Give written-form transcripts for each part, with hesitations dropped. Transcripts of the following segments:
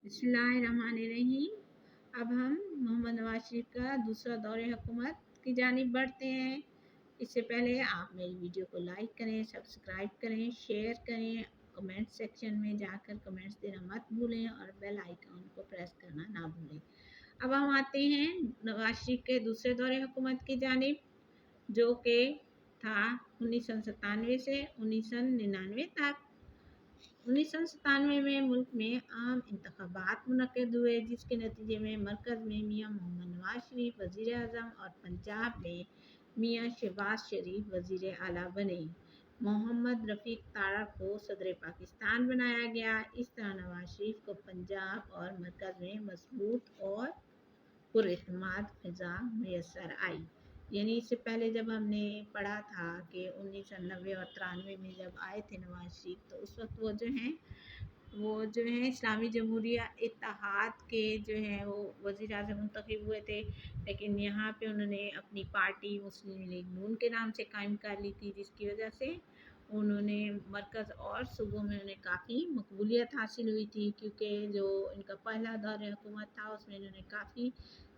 बिस्मिल्लाहिर्रहमानिर्रहीम। अब हम मोहम्मद नवाज शरीफ का दूसरा दौरे हुकूमत की जानिब बढ़ते हैं। इससे पहले आप मेरी वीडियो को लाइक करें, सब्सक्राइब करें, शेयर करें, कमेंट सेक्शन में जाकर कमेंट्स देना मत भूलें और बेल आइकन को प्रेस करना ना भूलें। अब हम आते हैं नवाज शरीफ के दूसरे दौरे हुकूमत की जानिब, जो कि था 1997 से 1999 तक। 1997 में मुल्क में आम इंतखाबात मुनक्किद हुए, जिसके नतीजे में मरकज़ में मियाँ मोहम्मद नवाज शरीफ वज़ीर आज़म और पंजाब में मियाँ शहबाज शरीफ वज़ीर आला बने। मोहम्मद रफ़ीक तारा को सदर पाकिस्तान बनाया गया। इस तरह नवाज शरीफ को पंजाब और मरकज़ में मजबूत और पुरएतमाद फ़िज़ा मैसर आई। यानी इससे पहले जब हमने पढ़ा था कि 1990 और 93 में जब आए थे नवाज शरीफ, तो उस वक्त वो जो है इस्लामी जमहूरिया इत्तेहाद के जो हैं वो वज़ीर आज़म मुंतखब हुए थे, लेकिन यहाँ पे उन्होंने अपनी पार्टी मुस्लिम लीग नून के नाम से कायम कर ली थी, जिसकी वजह से उन्होंने मरकज़ और सूबों में उन्हें काफ़ी मकबूलियत हासिल हुई थी, क्योंकि जो इनका पहला दौर हुकूमत था उसमें इन्होंने काफ़ी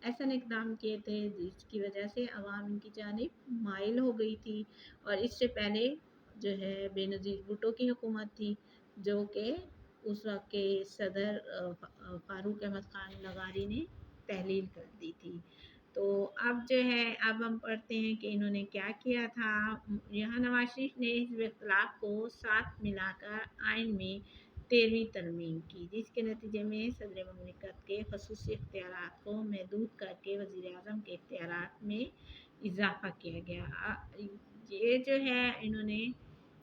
ऐसा इक़दाम किए थे जिसकी वजह से अवाम इनकी जानिब माइल हो गई थी। और इससे पहले जो है बेनज़ीर भुट्टो की हुकूमत थी, जो कि उस वक्त के सदर फ़ारूक अहमद ख़ान लगारी ने तहलील कर दी थी। तो अब जो है अब हम पढ़ते हैं कि इन्होंने क्या किया था। यहाँ नवाज शरीफ ने हिज़्ब इख्तिलाफ को साथ मिलाकर आइन में 13वीं तरमीम की, जिसके नतीजे में सदर ममलिकत के खसूसी इख्तियारात को महदूद करके वज़ीर आज़म के इख्तियारात में इजाफ़ा किया गया। ये जो है इन्होंने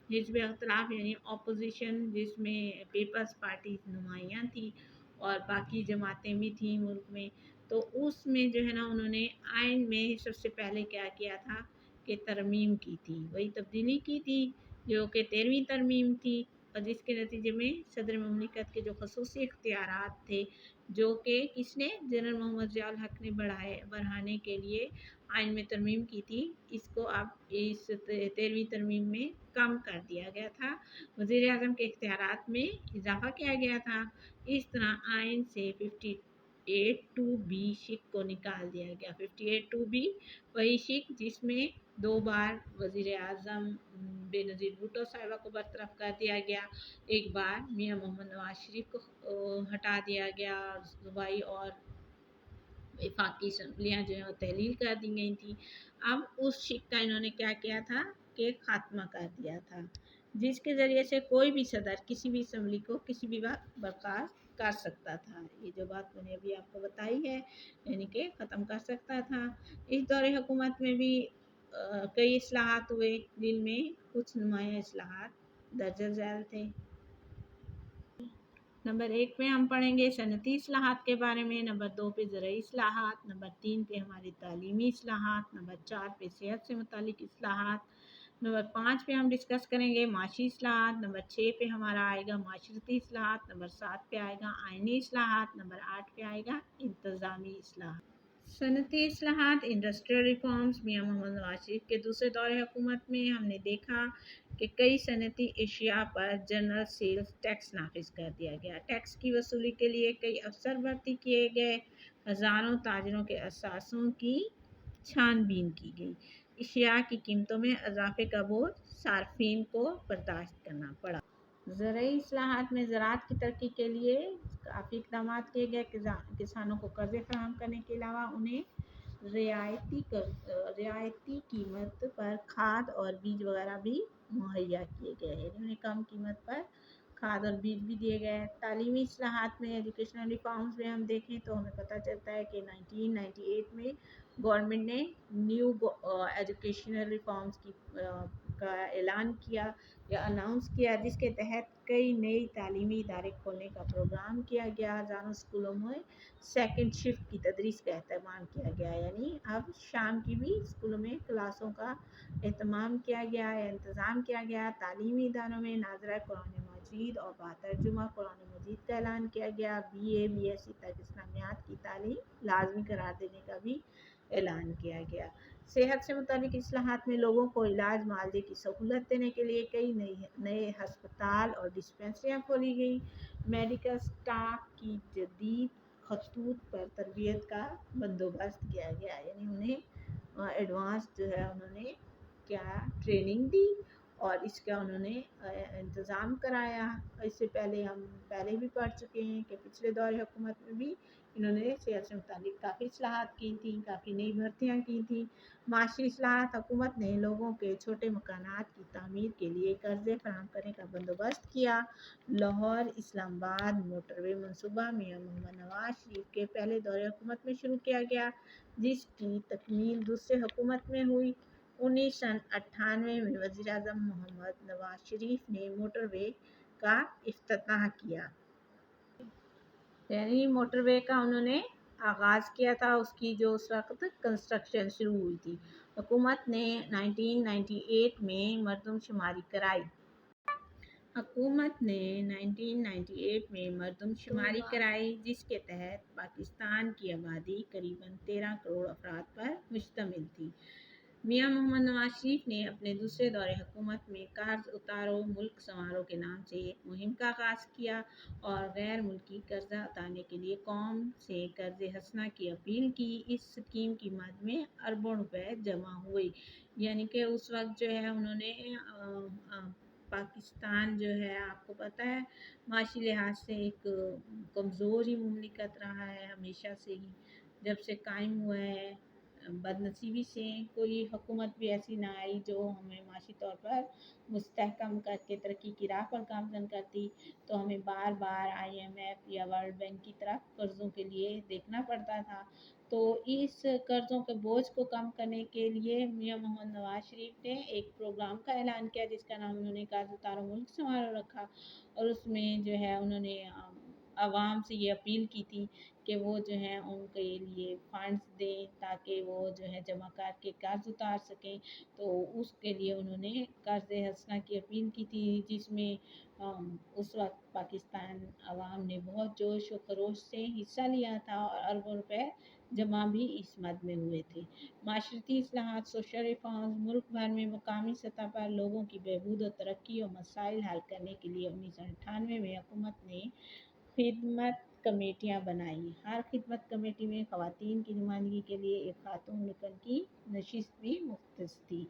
हिज़्ब इख्तिलाफ यानी अपोजिशन, जिसमें पीपल्स पार्टी नुमाइयाँ थी और बाकी जमातें भी थीं मुल्क में, तो उसमें जो है ना उन्होंने आइन में सबसे पहले क्या किया था कि तरमीम की थी, वही तब्दीली की थी जो कि 13वीं तरमीम थी। और जिसके नतीजे में सदर ममलिकत के जो खसूसी इख्तियारात थे, जो कि किसने जनरल मोहम्मद ज़िया उल हक ने बढ़ाने के लिए आइन में तरमीम की थी, इसको अब इस 13वीं तरमीम में कम कर दिया गया था। वज़ीर आज़म के इख्तियारात में इजाफ़ा किया गया था। इस तरह आइन से 58(2)B शिक को निकाल दिया गया। 58(2)B वही शिक जिसमें 2 बार वज़ीर आज़म बेनज़ीर भुट्टो साहिबा को बरतरफ कर दिया गया, एक बार मियाँ मोहम्मद नवाज शरीफ को हटा दिया गया, सूबाई और वफाकी असम्बलियाँ जो हैं वो तहलील कर दी गई थी। अब उस शिक का इन्होंने क्या किया था कि खात्मा कर दिया था, जिसके ज़रिए से कोई भी सदर किसी भी असम्बली को किसी भी वक्त बर्खास्त कर सकता था। ये जो बात मैंने अभी आपको बताई है, यानी कि ख़त्म कर सकता था। इस दौरे हुकूमत में भी कई इस्लाहात हुए, जिनमें कुछ नुमाया इस्लाहात दर्ज झैल थे। नंबर 1 पे हम पढ़ेंगे सनती इस्लाहात के बारे में, नंबर 2 पे ज़रई इस्लाहात, नंबर 3 पे हमारी तालीमी इस्लाहात, नंबर 4 पे सेहत से मुतालिक इस्लाहात, नंबर 5 पे हम डिस्कस करेंगे माशी इस्लाहात, नंबर 6 पे हमारा आएगा माशरती इस्लाहात, नंबर 7 पे आएगा आइनी इस्लाहात, नंबर 8 पे आएगा इंतज़ामी इस्लाहात। सनती इस्लाहात इंडस्ट्रियल रिफॉर्म्स। मियाँ मोहम्मद नवाज शरीफ के दूसरे दौरे हुकूमत में हमने देखा कि कई सनती अशिया पर जनरल सेल्स टैक्स नाफिज कर दिया गया। टैक्स की वसूली के लिए कई अफसर भर्ती किए गए, हज़ारों ताजरों के असासों की छानबीन की गई। अशिया की कीमतों में इजाफे का बोझ सार्फिन को बर्दाश्त करना पड़ा। ज़रई इस्लाहात में ज़राअत की तरक्की के लिए काफ़ी इक़दाम किए गए। किसानों को कर्ज़े फराहम करने के अलावा उन्हें रियायती कीमत पर खाद और बीज वगैरह भी मुहैया किए गए हैं। उन्हें कम कीमत पर खाद और बीज भी दिए गए हैं। तालीमी इस्लाहात में एजुकेशनल रिफॉर्म्स में हम देखें तो हमें पता चलता है कि 1998 में गवर्नमेंट ने न्यू एजुकेशनल रिफॉर्म्स का ऐलान किया या अनाउंस किया, जिसके तहत कई नई तालीमी इदारे खोलने का प्रोग्राम किया गया। हज़ारों स्कूलों में सेकंड शिफ्ट की तदरीस का एहतमाम किया गया, यानी अब शाम की भी स्कूलों में क्लासों का एहतमाम किया गया है, इंतज़ाम किया गया। तालीमी इदारों में नाज़रा कुरान मजीद और बातर्जुमा कुरान मजीद का ऐलान किया गया। BA BSc तक इस्लामियात की तालीम लाजमी करार देने का भी ऐलान किया गया। सेहत से मुताबिक इस्लाहात में लोगों को इलाज मुआवजे की सहूलत देने के लिए कई नए हस्पताल और डिस्पेंसरियाँ खोली गई। मेडिकल स्टाफ की जदीद खतूत पर तरबियत का बंदोबस्त किया गया, यानी उन्हें एडवांस जो है उन्होंने क्या ट्रेनिंग दी और इसका उन्होंने इंतज़ाम कराया। इससे पहले हम पहले भी पढ़ चुके हैं कि पिछले दौर हुकूमत में भी इन्होंने सेहत से मुताबिक काफ़ी इस्लाहात की थी, काफ़ी नई भर्तियाँ की थी। माशी इस्लाहात हुकूमत ने लोगों के छोटे मकानात की तामीर के लिए कर्ज़े फराहम करने का बंदोबस्त किया। लाहौर इस्लामाबाद मोटरवे मनसूबा मियां मोहम्मद नवाज शरीफ के पहले दौरे हुकूमत में शुरू किया गया, जिसकी तकमील दूसरे हुकूमत में हुई। 1998 में वज़ीर आज़म मोहम्मद नवाज शरीफ ने मोटरवे का इफ्तिताह किया, यानी मोटरवे का उन्होंने आगाज़ किया था, उसकी जो उस वक्त कंस्ट्रक्शन शुरू हुई थी। हुकूमत ने 1998 में मरदमशुमारी कराई। हुकूमत ने 1998 में मरदमशुमारी कराई, जिसके तहत पाकिस्तान की आबादी करीबन 13 करोड़ अफराद पर मुश्तमिल थी। मियां मोहम्मद नवाज शरीफ ने अपने दूसरे दौरे हुकूमत में कर्ज उतारो मुल्क संवारो के नाम से एक मुहिम का आगाज़ किया और गैर मुल्की कर्जा उतारने के लिए कौम से कर्ज हसना की अपील की। इस स्कीम की मद में अरबों रुपए जमा हुए, यानी कि उस वक्त जो है उन्होंने पाकिस्तान जो है आपको पता है माशी लिहाज से एक कमज़ोर ही मुमलिकत रहा है हमेशा से ही, जब से कायम हुआ है। बदनसीबी से कोई हुकूमत भी ऐसी ना आई जो हमें माशी तौर पर मुस्तहकम करके तरक्की की राह पर गामजन करती, तो हमें बार बार IMF या वर्ल्ड बैंक की तरफ कर्ज़ों के लिए देखना पड़ता था। तो इस कर्ज़ों के बोझ को कम करने के लिए मियां मोहम्मद नवाज शरीफ ने एक प्रोग्राम का ऐलान किया, जिसका नाम उन्होंने कर्ज उतारो मुल्क संवारो रखा, और उसमें जो है उन्होंने आवाम से ये अपील की थी कि वो जो है उनके लिए फंड्स दें ताकि वो जो है जमा करके कर्ज उतार सकें। तो उसके लिए उन्होंने कर्ज हसना की अपील की थी, जिसमें उस वक्त पाकिस्तान आवाम ने बहुत जोश व खरोश से हिस्सा लिया था और अरबों रुपए जमा भी इस मद में हुए थे। माशरती इस्लाहात सोशल रिफॉर्म्स मुल्क भर में मकामी सतह पर लोगों की बहबूद और तरक्की और मसाइल हल करने के लिए 1998 में हुकूमत ने खिदमत कमेटियाँ बनाई। हर खिदमत कमेटी में ख़वातीन की नुमाइंदगी के लिए एक खातून रुकन की नशिस्त भी मुख्तस थी।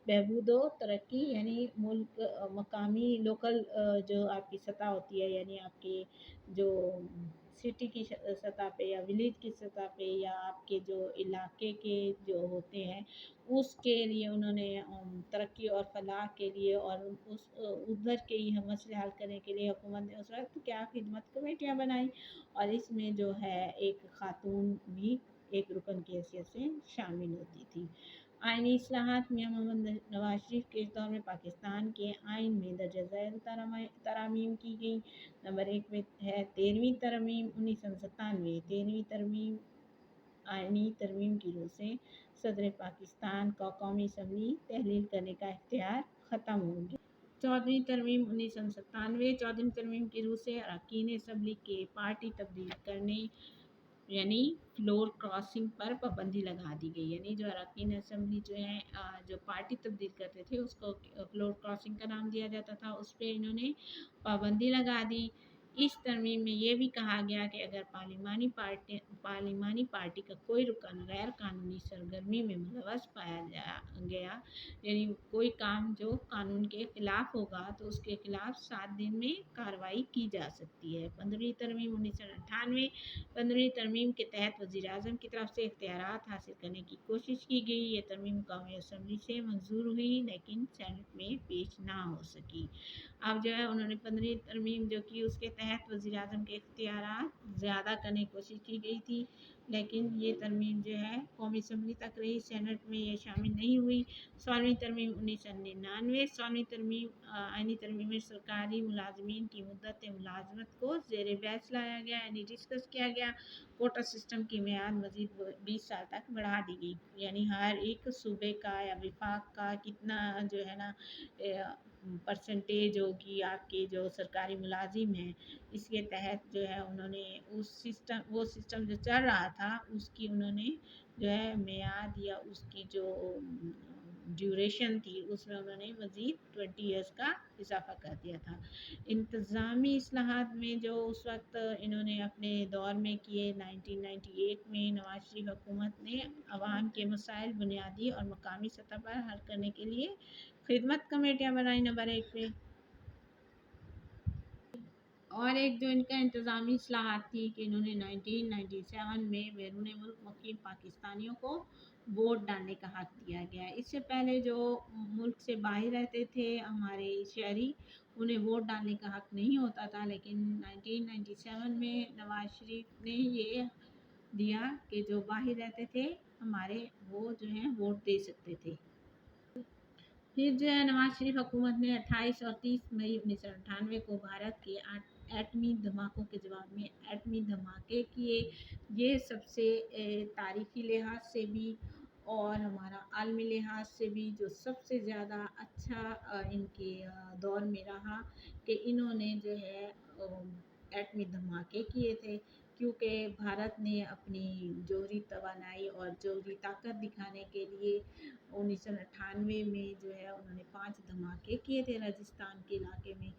बहबूद व तरक्की यानी मुल्क मकामी लोकल जो आपकी सतह होती है, यानी आपके जो सिटी की सतह पे या विलेज की सतह पे या आपके जो इलाके के जो होते हैं उसके लिए उन्होंने तरक्की और फलाह के लिए और उस उधर के ही मसले हल करने के लिए हुकूमत ने उस वक्त क्या खिदमत कमेटियाँ बनाई, और इसमें जो है एक खातून भी एक रुकन की हैसियत से शामिल होती थी। आइनी इस्लाहात मियां मोहम्मद नवाज शरीफ के इस दौर में पाकिस्तान के आइन में दर्ज ज़ैल तरामीम की गई। नंबर 1 में है 13वीं तरमीम 1997। 13वीं तरमीम आइनी तरमीम की रूह से सदर पाकिस्तान का कौमी असम्बली तहलील करने का इख्तियार ख़त्म हो गया। 14वीं तरमीम 1997। 14वीं तरमीम की रूह से अरकान असम्बली के पार्टी तब्दील करने यानी फ्लोर क्रॉसिंग पर पाबंदी लगा दी गई, यानी जो अरकान असम्बली जो है जो पार्टी तब्दील करते थे उसको फ्लोर क्रॉसिंग का नाम दिया जाता था, उस पर इन्होंने पाबंदी लगा दी। इस तरमीम में ये भी कहा गया कि अगर पार्लिमानी पार्टी का कोई रुकन गैर कानूनी सरगर्मी में मुलव्वस पाया गया, यानी कोई काम जो कानून के ख़िलाफ़ होगा तो उसके ख़िलाफ़ 7 दिन में कार्रवाई की जा सकती है। 15वीं तरमीम 1998। 15वीं तरमीम के तहत वज़ीर आज़म की तरफ से इख्तियारात हासिल करने की कोशिश की गई। ये तरमीम कौमी असम्बली से मंजूर हुई लेकिन सेनेट में पेश ना हो सकी। अब जो है उन्होंने 15वीं तरमीम जो की उसके तहत वज़ीर आज़म के इख्तियारात ज़्यादा करने की कोशिश की गई थी, लेकिन ये तरमीम जो है कौमी असम्बली तक रही, सेनेट में ये शामिल नहीं हुई। 16वीं तरमीम 1999। 16वीं तरमीम आइनी तरमीम में सरकारी मुलाजमीन की मुद्दत मुलाजमत को ज़ेर बहस लाया गया, यानी डिस्कस किया गया। कोटा सिस्टम की मियाद मज़ीद 20 साल तक बढ़ा दी गई, यानी हर एक सूबे का या विफाक का कितना जो है ना परसेंटेज होगी आपके जो सरकारी मुलाजिम हैं, इसके तहत जो है उन्होंने वो सिस्टम जो चल रहा था उसकी उन्होंने जो है मियाद या उसकी जो ड्यूरेशन थी उसमें उन्होंने मज़ीद 20 ईयर्स का इजाफा कर दिया था। इंतज़ामी इस्लाहात में जो उस वक्त इन्होंने अपने दौर में किए, 1998 में नवाज शरीफ हुकूमत ने अवाम के मसाइल बुनियादी और मकामी सतह पर हल करने के लिए खिदमत कमेटियाँ बनाई नंबर 1 पे। और एक जो इनका इंतज़ामी इस्लाहात थी कि इन्होंने 1997 में बैरून मुल्क मुकीम पाकिस्तानियों को वोट डालने का हक दिया गया। इससे पहले जो मुल्क से बाहर रहते थे हमारे शहरी, उन्हें वोट डालने का हक नहीं होता था, लेकिन 1997 में नवाज शरीफ ने ये दिया कि जो बाहर रहते थे हमारे, वो जो हैं वोट दे सकते थे। फिर जो है नवाज शरीफ हुकूमत ने 28 और 30 मई 1998 को भारत के एटमी धमाकों के जवाब में एटमी धमाके किए। ये सबसे तारीखी लिहाज से भी और हमारा आलमी लिहाज से भी जो सबसे ज़्यादा अच्छा इनके दौर में रहा कि इन्होंने जो है एटमी धमाके किए थे, क्योंकि भारत ने अपनी जोहरी तवानाई और जोहरी ताकत दिखाने के लिए 1998 में जो है उन्होंने 5 धमाके किए थे राजस्थान के इलाके में।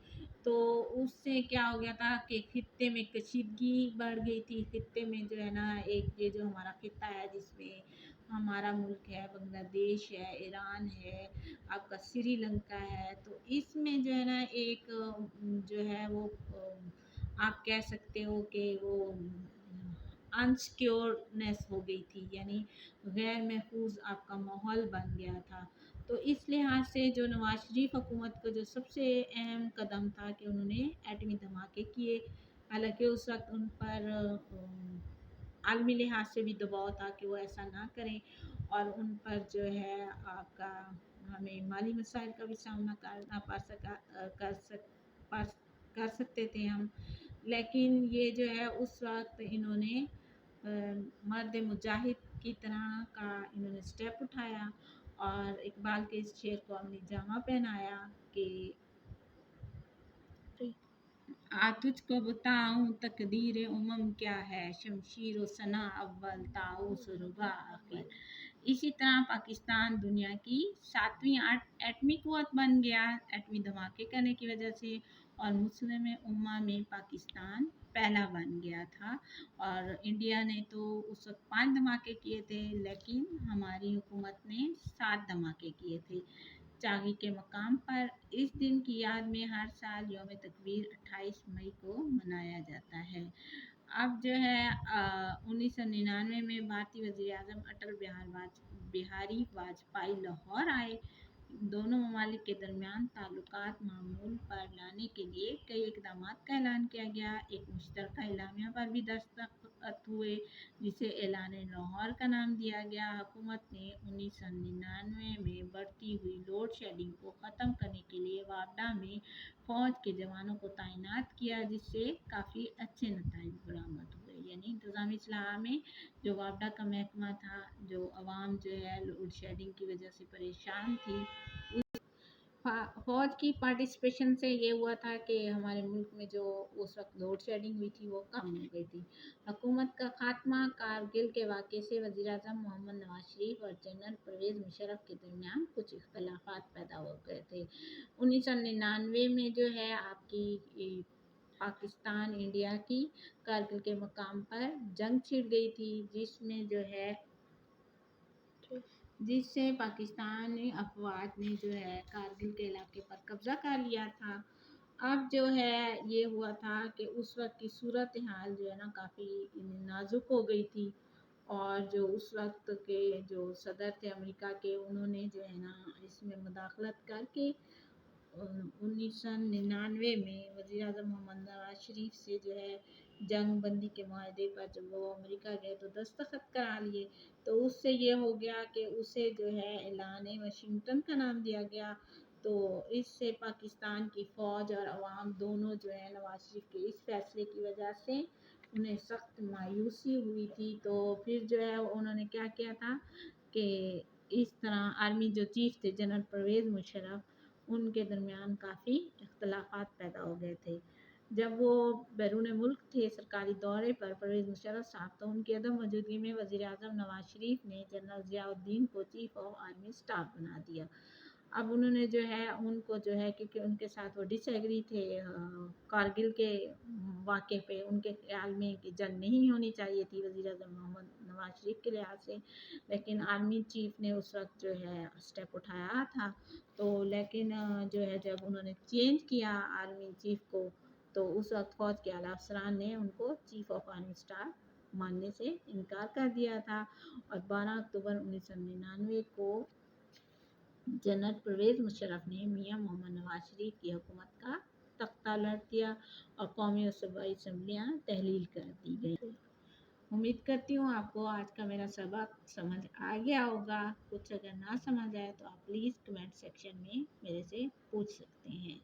तो उससे क्या हो गया था कि खित्ते में कशीदगी बढ़ गई थी। खित्ते में जो है ना, एक ये जो हमारा खित्ता है जिसमें हमारा मुल्क है, बांग्लादेश है, ईरान है, आपका श्रीलंका है, तो इसमें जो है ना एक जो है वो आप कह सकते हो कि वो अनसिक्योरनेस हो गई थी, यानी गैर महफूज आपका माहौल बन गया था। तो इस लिहाज से जो नवाज शरीफ हुकूमत का जो सबसे अहम कदम था कि उन्होंने एटमी धमाके किए। हालांकि उस वक्त उन पर आलमी लिहाज से भी दबाव था कि वो ऐसा ना करें, और उन पर जो है आपका हमें माली मसाइल का भी सामना करना कर सकते थे हम। लेकिन ये जो है उस वक्त इन्होंने मर्द मुजाहिद की तरह का इन्होंने स्टेप उठाया और इकबाल के इस शेर को अपनी जामा पहनाया कि तुझको बताऊं तकदीर उमम क्या है, शमशीर सना अव्वल ताउस रुबा आखिर। इसी तरह पाकिस्तान दुनिया की 7वीं एटमी कुव्वत बन गया एटमी धमाके करने की वजह से, और मुस्लिम उम्मा में पाकिस्तान पहला बन गया था। और इंडिया ने तो उस वक्त 5 धमाके किए थे, लेकिन हमारी हुकूमत ने 7 धमाके किए थे चागी के मकाम पर। इस दिन की याद में हर साल यौम तकबीर 28 मई को मनाया जाता है। अब जो है 1999 में भारतीय वज़ीर आज़म अटल बिहारी वाजपेयी लाहौर आए। दोनों ममालिक के दरमियान ताल्लुकात मामूल पर लाने के लिए कई इकदाम का ऐलान किया गया। एक मुश्तरका एलामिया पर भी दस्तखत हुए जिसे ऐलान लाहौर का नाम दिया गया। हुकूमत ने 1999 में बढ़ती हुई लोड शेडिंग को ख़त्म करने के लिए वापडा में फ़ौज के जवानों को तैनात किया, जिससे काफ़ी अच्छे नतीजे बरामद हुए। यानी इंतज़ामी इस्लाह में जो वापडा का महकमा था, जो आवाम जो है लोड शेडिंग की वजह से परेशान थी, फौज की पार्टिसिपेशन से ये हुआ था कि हमारे मुल्क में जो उस वक्त लोड शेडिंग हुई थी वो कम हो गई थी। हुकूमत का खात्मा कारगिल के वाक़े से वज़ीर आज़म मोहम्मद नवाज शरीफ और जनरल परवेज़ मुशर्रफ के दरमियान कुछ इख्तलाफात पैदा हो गए थे। 1999 में जो है आपकी पाकिस्तान इंडिया की कारगिल के मकाम पर जंग छिड़ गई थी, जिससे पाकिस्तानी अफवाज ने जो है कारगिल के इलाके पर कब्ज़ा कर लिया था। अब जो है ये हुआ था कि उस वक्त की सूरत हाल जो है ना काफ़ी नाजुक हो गई थी, और जो उस वक्त के जो सदर थे अमेरिका के, उन्होंने जो है ना इसमें मुदाखलत करके 1999 में वज़ीर आज़म मोहम्मद नवाज शरीफ से जो है जंग बंदी के माहदे पर जब वो अमेरिका गए तो दस्तखत करा लिए। तो उससे ये हो गया कि उसे जो है ऐलान वाशिंगटन का नाम दिया गया। तो इससे पाकिस्तान की फ़ौज और अवाम दोनों जो है नवाज शरीफ के इस फैसले की वजह से उन्हें सख्त मायूसी हुई थी। तो फिर जो है उन्होंने क्या किया था कि इस तरह आर्मी जो चीफ थे जनरल परवेज़ मुशर्रफ, ان کے درمیان کافی اختلافات پیدا ہو گئے تھے۔ جب وہ بیرون ملک تھے سرکاری دورے پر پرویز مشرف صاحب، تو ان کی عدم موجودگی میں وزیر اعظم نواز شریف نے جنرل ضیاء الدین کو چیف آف آرمی اسٹاف بنا دیا۔ اب انہوں نے جو ہے ان کو جو ہے کیونکہ ان کے ساتھ وہ ڈس ایگری تھے کارگل کے واقعے پہ، ان کے خیال میں کہ جنگ نہیں ہونی چاہیے تھی وزیر اعظم محمد نواز شریف کے لحاظ سے، لیکن آرمی چیف نے اس وقت جو ہے اسٹیپ اٹھایا تھا۔ تو لیکن جو ہے جب انہوں نے چینج کیا آرمی چیف کو، تو اس وقت فوج کے اعلیٰ افسران نے ان کو چیف آف آرمی اسٹاف ماننے سے انکار کر دیا تھا، اور 12 اکتوبر 1999 کو جنرل پرویز مشرف نے میاں محمد نواز شریف کی حکومت کا تختہ الٹ دیا اور قومی اور صوبائی اسمبلیاں تحلیل کر دی گئی۔ امید کرتی ہوں آپ کو آج کا میرا سبق سمجھ آ گیا ہوگا۔ کچھ اگر نہ سمجھ آئے تو آپ پلیز کمنٹ سیکشن میں میرے سے پوچھ سکتے ہیں۔